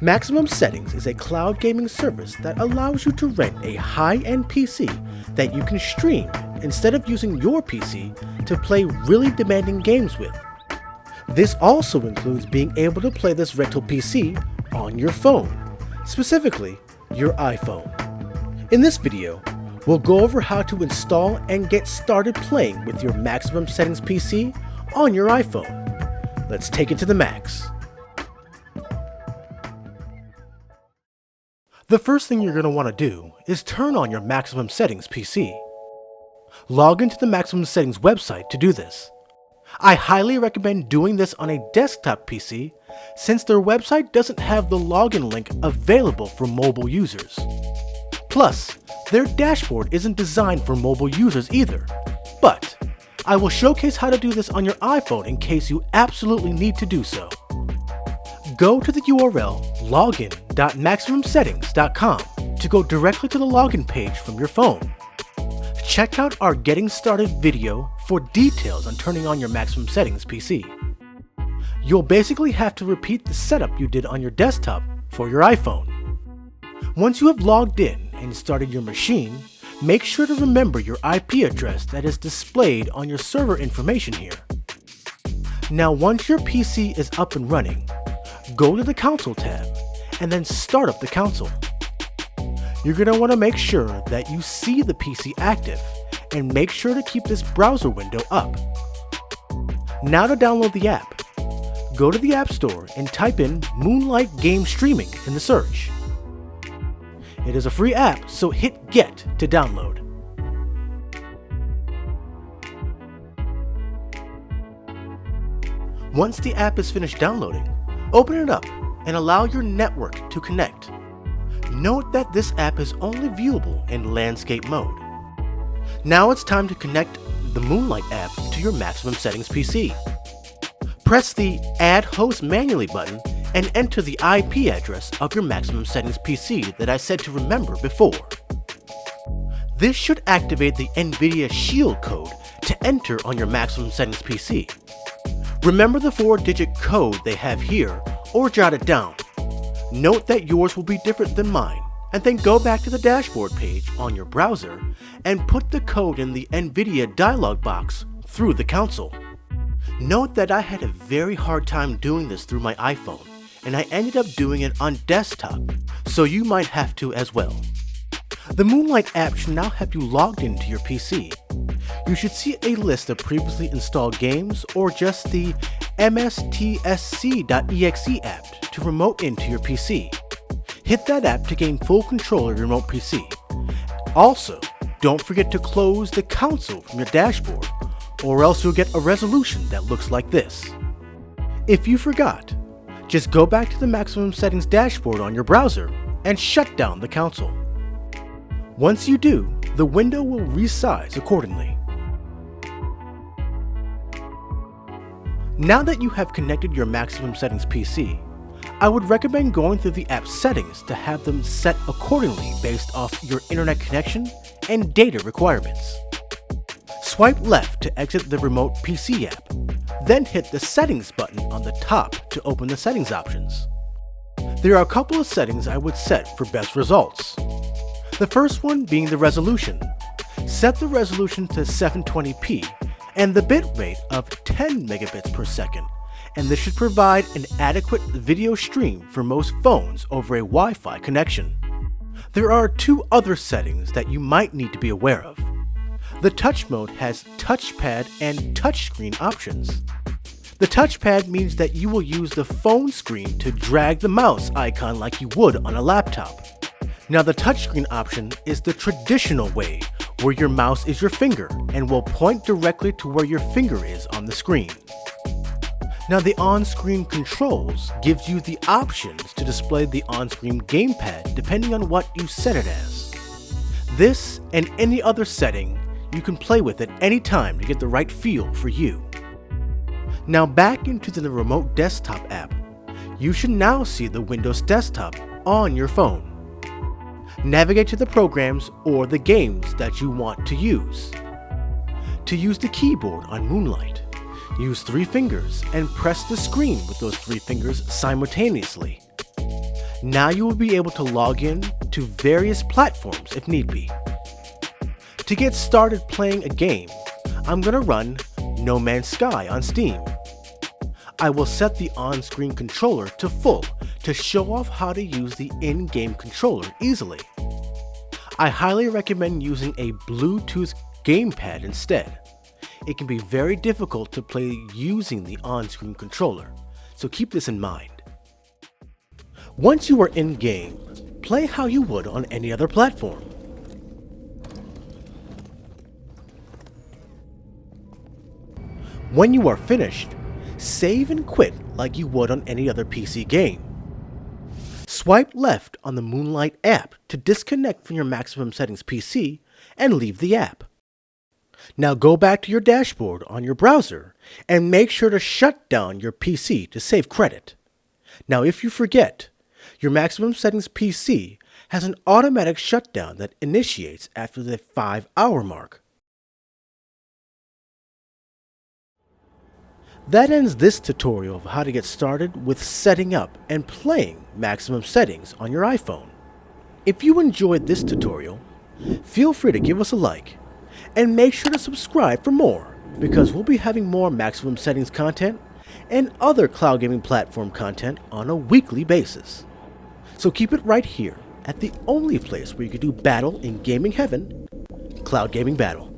Maximum Settings is a cloud gaming service that allows you to rent a high-end PC that you can stream instead of using your PC to play really demanding games with. This also includes being able to play this rental PC on your phone, specifically your iPhone. In this video, we'll go over how to install and get started playing with your Maximum Settings PC on your iPhone. Let's take it to the max. The first thing you're going to want to do is turn on your Maximum Settings PC. Log into the Maximum Settings website to do this. I highly recommend doing this on a desktop PC since their website doesn't have the login link available for mobile users. Plus, their dashboard isn't designed for mobile users either. But I will showcase how to do this on your iPhone in case you absolutely need to do so. Go to the URL login.maximumsettings.com to go directly to the login page from your phone. Check out our Getting Started video for details on turning on your Maximum Settings PC. You'll basically have to repeat the setup you did on your desktop for your iPhone. Once you have logged in and started your machine, make sure to remember your IP address that is displayed on your server information here. Now once your PC is up and running, go to the Console tab and then start up the console. You're going to want to make sure that you see the PC active and make sure to keep this browser window up. Now to download the app, go to the App Store and type in Moonlight Game Streaming in the search. It is a free app, so hit Get to download. Once the app is finished downloading, open it up and allow your network to connect. Note that this app is only viewable in landscape mode. Now it's time to connect the Moonlight app to your Maximum Settings PC. Press the Add Host Manually button and enter the IP address of your Maximum Settings PC that I said to remember before. This should activate the NVIDIA Shield code to enter on your Maximum Settings PC. Remember the 4-digit code they have here or jot it down. Note that yours will be different than mine, and then go back to the dashboard page on your browser and put the code in the NVIDIA dialog box through the console. Note that I had a very hard time doing this through my iPhone, and I ended up doing it on desktop, so you might have to as well. The Moonlight app should now have you logged into your PC. You should see a list of previously installed games or just the mstsc.exe app to remote into your PC. Hit that app to gain full control of your remote PC. Also, don't forget to close the console from your dashboard, or else you'll get a resolution that looks like this. If you forgot, just go back to the Maximum Settings dashboard on your browser and shut down the console. Once you do, the window will resize accordingly. Now that you have connected your Maximum Settings PC, I would recommend going through the app settings to have them set accordingly based off your internet connection and data requirements. Swipe left to exit the remote PC app, then hit the settings button on the top to open the settings options. There are a couple of settings I would set for best results. The first one being the resolution. Set the resolution to 720p and the bitrate of 10 megabits per second, and this should provide an adequate video stream for most phones over a Wi-Fi connection. There are two other settings that you might need to be aware of. The touch mode has touchpad and touchscreen options. The touchpad means that you will use the phone screen to drag the mouse icon like you would on a laptop. Now the touchscreen option is the traditional way, where your mouse is your finger and will point directly to where your finger is on the screen. Now the on-screen controls gives you the options to display the on-screen gamepad depending on what you set it as. This and any other setting you can play with at any time to get the right feel for you. Now back into the remote desktop app, you should now see the Windows desktop on your phone. Navigate to the programs or the games that you want to use. To use the keyboard on Moonlight, use 3 fingers and press the screen with those 3 fingers simultaneously. Now you will be able to log in to various platforms if need be. To get started playing a game, I'm going to run No Man's Sky on Steam. I will set the on-screen controller to full to show off how to use the in-game controller easily. I highly recommend using a Bluetooth gamepad instead. It can be very difficult to play using the on-screen controller, so keep this in mind. Once you are in-game, play how you would on any other platform. When you are finished, save and quit like you would on any other PC game. Swipe left on the Moonlight app to disconnect from your Maximum Settings PC and leave the app. Now go back to your dashboard on your browser and make sure to shut down your PC to save credit. Now if you forget, your Maximum Settings PC has an automatic shutdown that initiates after the 5-hour mark. That ends this tutorial of how to get started with setting up and playing Maximum Settings on your iPhone. If you enjoyed this tutorial, feel free to give us a like and make sure to subscribe for more, because we'll be having more Maximum Settings content and other cloud gaming platform content on a weekly basis. So keep it right here at the only place where you can do battle in gaming heaven, Cloud Gaming Battle.